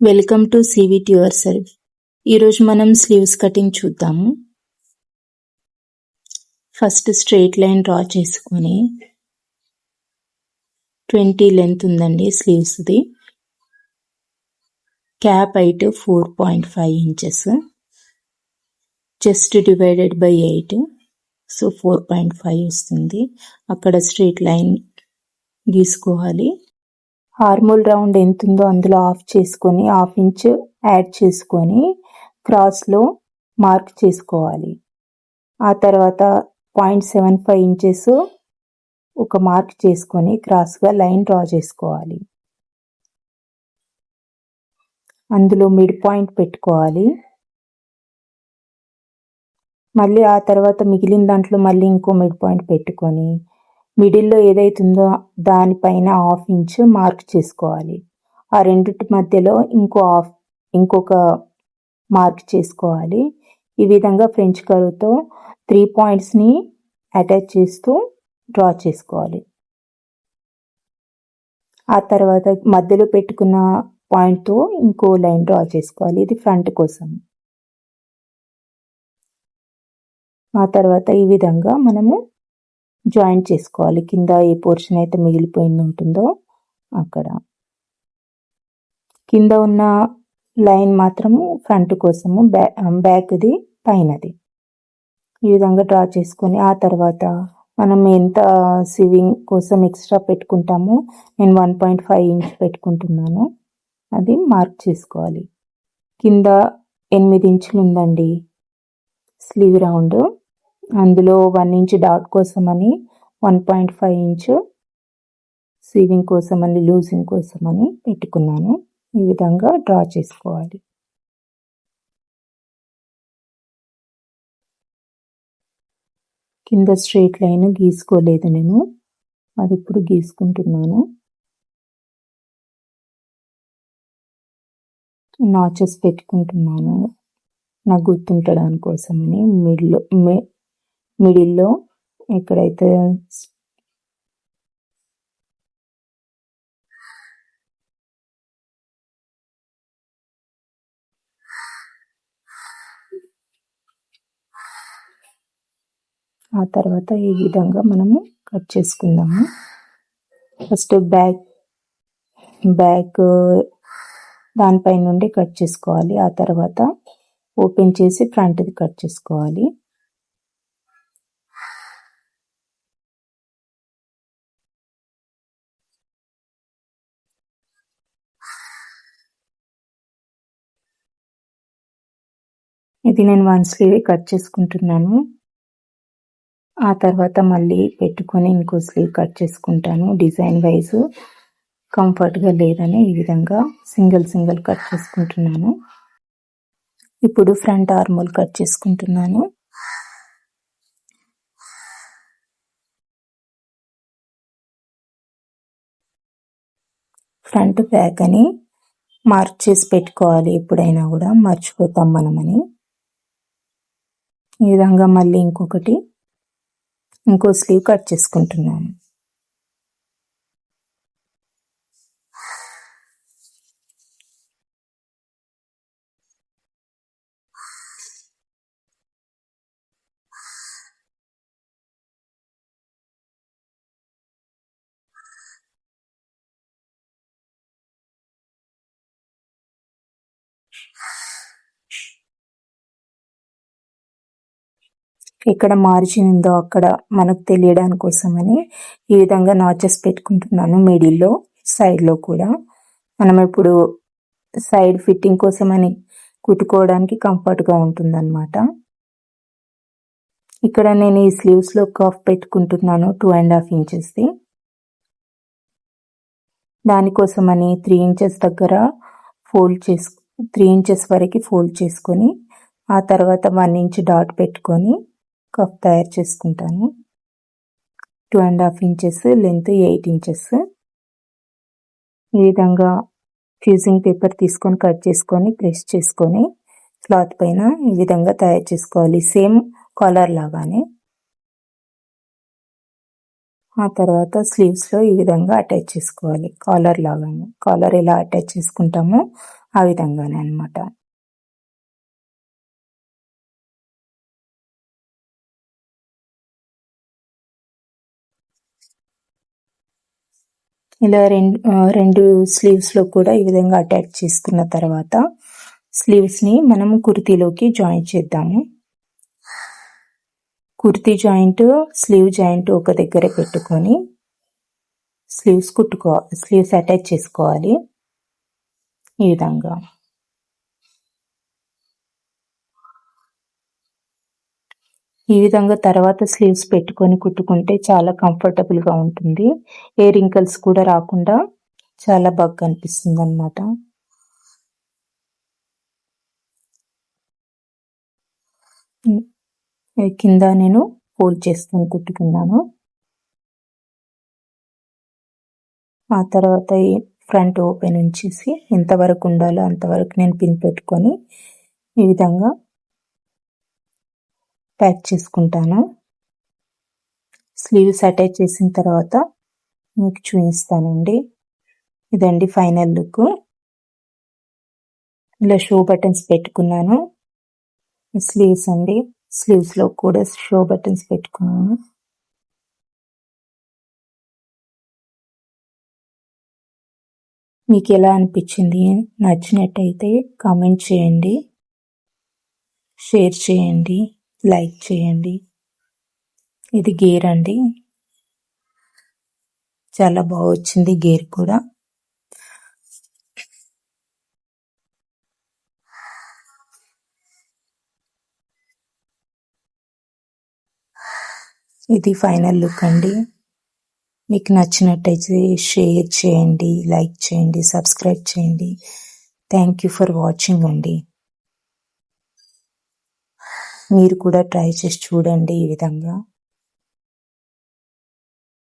Welcome to sew it yourself. ఈరోజు మనం sleeves cutting చూద్దాము. ఫస్ట్ స్ట్రైట్ లైన్ డ్రా చేసుకొని 20 లెంత్ ఉందండి స్లీవ్స్ది. Cap height 4.5 inches, chest divided by 8, so 4.5 వస్తుంది. అక్కడ స్ట్రైట్ లైన్ గీసుకోవాలి. హార్మోల్ రౌండ్ ఎంత ఉందో అందులో ఆఫ్ చేసుకొని 1/2 ఇంచ్ యాడ్ చేసుకొని క్రాస్లో మార్క్ చేసుకోవాలి. ఆ తర్వాత 0.75 ఇంచెస్ ఒక మార్క్ చేసుకొని క్రాస్గా లైన్ డ్రా చేసుకోవాలి. అందులో మిడ్ పాయింట్ పెట్టుకోవాలి. మళ్ళీ ఆ తర్వాత మిగిలిన దాంట్లో మళ్ళీ ఇంకో మిడ్ పాయింట్ పెట్టుకొని మిడిల్లో ఏదైతుందో దానిపైన 1/2 ఇంచ్ మార్క్ చేసుకోవాలి. ఆ రెండిటి మధ్యలో ఇంకొక మార్క్ చేసుకోవాలి. ఈ విధంగా ఫ్రెంచ్ కర్వ్తో 3 పాయింట్స్ని అటాచ్ చేస్తూ డ్రా చేసుకోవాలి. ఆ తర్వాత మధ్యలో పెట్టుకున్న పాయింట్తో ఇంకో లైన్ డ్రా చేసుకోవాలి. ఇది ఫ్రంట్ కోసం. ఆ తర్వాత ఈ విధంగా మనము జాయింట్ చేసుకోవాలి. కింద ఏ పోర్షన్ అయితే మిగిలిపోయింది ఉంటుందో అక్కడ కింద ఉన్న లైన్ మాత్రము ఫ్రంట్ కోసము, బ్యాక్ది పైనది. ఈ విధంగా డ్రా చేసుకొని ఆ తర్వాత మనం ఎంత సివింగ్ కోసం ఎక్స్ట్రా పెట్టుకుంటామో, నేను 1.5 ఇంచ్ పెట్టుకుంటున్నాను, అది మార్క్ చేసుకోవాలి. కింద 8 ఇంచులు ఉందండి స్లీవ్ రౌండ్, అందులో 1 ఇంచ్ డాట్ కోసమని 1.5 ఇంచ్ సీవింగ్ కోసమని, లూజింగ్ కోసమని పెట్టుకున్నాను. ఈ విధంగా డ్రా చేసుకోవాలి. కింద స్ట్రైట్ లైన్ గీసుకోలేదు నేను, అది ఇప్పుడు గీసుకుంటున్నాను. నాచెస్ పెట్టుకుంటున్నాను నాకు గుర్తుంటడానికి కోసమని. మిడిల్లో ఎక్కడైతే ఆ తర్వాత ఈ విధంగా మనము కట్ చేసుకుందాము. ఫస్ట్ బ్యాక్ దానిపై నుండి కట్ చేసుకోవాలి. ఆ తర్వాత ఓపెన్ చేసి ఫ్రంట్ది కట్ చేసుకోవాలి. ఇది నేను 1 స్లీవ్ కట్ చేసుకుంటున్నాను. ఆ తర్వాత మళ్ళీ పెట్టుకొని ఇంకో స్లీవ్ కట్ చేసుకుంటాను. డిజైన్ వైజ్ కంఫర్ట్గా లేదని ఈ విధంగా సింగిల్ కట్ చేసుకుంటున్నాను. ఇప్పుడు ఫ్రంట్ ఆర్మోల్ కట్ చేసుకుంటున్నాను. ఫ్రంట్ బ్యాక్ అని మార్క్ చేసి పెట్టుకోవాలి. ఎప్పుడైనా కూడా మర్చిపోతాం మనమని. ఈ విధంగా మళ్ళీ ఇంకో స్లీవ్ కట్ చేసుకుంటున్నాను. ఎక్కడ మార్జిన్ ఉందో అక్కడ మనకు తెలియడానికి కోసమని ఈ విధంగా నాచెస్ పెట్టుకుంటున్నాను. మిడిల్లో, సైడ్లో కూడా. మనం ఇప్పుడు సైడ్ ఫిట్టింగ్ కోసమని కుట్టుకోవడానికి కంఫర్ట్గా ఉంటుందన్నమాట. ఇక్కడ నేను ఈ స్లీవ్స్లో కఫ్ పెట్టుకుంటున్నాను 2.5 ఇంచెస్ది. దానికోసమని 3 ఇంచెస్ దగ్గర 3 ఇంచెస్ వరకు ఫోల్డ్ చేసుకొని ఆ తర్వాత 1 ఇంచ్ డాట్ పెట్టుకొని కఫ్ తయారు చేసుకుంటాను. 2.5 ఇంచెస్ లెంత్, 8 ఇంచెస్. ఈ విధంగా ఫ్యూజింగ్ పేపర్ తీసుకొని కట్ చేసుకొని ప్రెస్ చేసుకొని క్లాత్ పైన ఈ విధంగా తయారు చేసుకోవాలి, సేమ్ కాలర్ లాగానే. ఆ తర్వాత స్లీవ్స్లో ఈ విధంగా అటాచ్ చేసుకోవాలి, కాలర్ లాగానే. కాలర్ ఎలా అటాచ్ చేసుకుంటామో ఆ విధంగానే అన్నమాట. ఇలా రెండు స్లీవ్స్లో కూడా ఈ విధంగా అటాచ్ చేసుకున్న తర్వాత స్లీవ్స్ని మనము కుర్తీలోకి జాయిన్ చేద్దాము. కుర్తీ జాయింట్, స్లీవ్ జాయింట్ ఒక దగ్గర పెట్టుకొని స్లీవ్స్ అటాచ్ చేసుకోవాలి ఈ విధంగా. ఈ విధంగా తర్వాత స్లీవ్స్ పెట్టుకొని కుట్టుకుంటే చాలా కంఫర్టబుల్గా ఉంటుంది. ఏ రింకల్స్ కూడా రాకుండా చాలా బాగా కనిపిస్తుంది అన్నమాట. కింద నేను ఫోల్డ్ చేసుకొని కుట్టుకున్నాను. ఆ తర్వాత ఈ ఫ్రంట్ ఓపెన్ ఉంచేసి ఎంతవరకు ఉండాలో అంతవరకు నేను పిన్ పెట్టుకొని ఈ విధంగా ప్యాక్ చేసుకుంటాను. స్లీవ్స్ అటాచ్ చేసిన తర్వాత మీకు చూపిస్తానండి. ఇదండి ఫైనల్ లుక్. ఇలా షో బటన్స్ పెట్టుకున్నాను. స్లీవ్స్ అండి, స్లీవ్స్లో కూడా షో బటన్స్ పెట్టుకున్నాను. మీకు ఎలా అనిపించింది? నచ్చినట్టయితే కామెంట్ చేయండి, షేర్ చేయండి, లైక్ చేయండి. ఇది గేర్ అండి, చాలా బాగా వచ్చింది గేర్ కూడా. ఇది ఫైనల్ లుక్ అండి. మీకు నచ్చినట్టయితే షేర్ చేయండి, లైక్ చేయండి, సబ్స్క్రైబ్ చేయండి. థ్యాంక్ యూ ఫర్ వాచింగ్ అండి. మీరు కూడా ట్రై చేసి చూడండి ఈ విధంగా.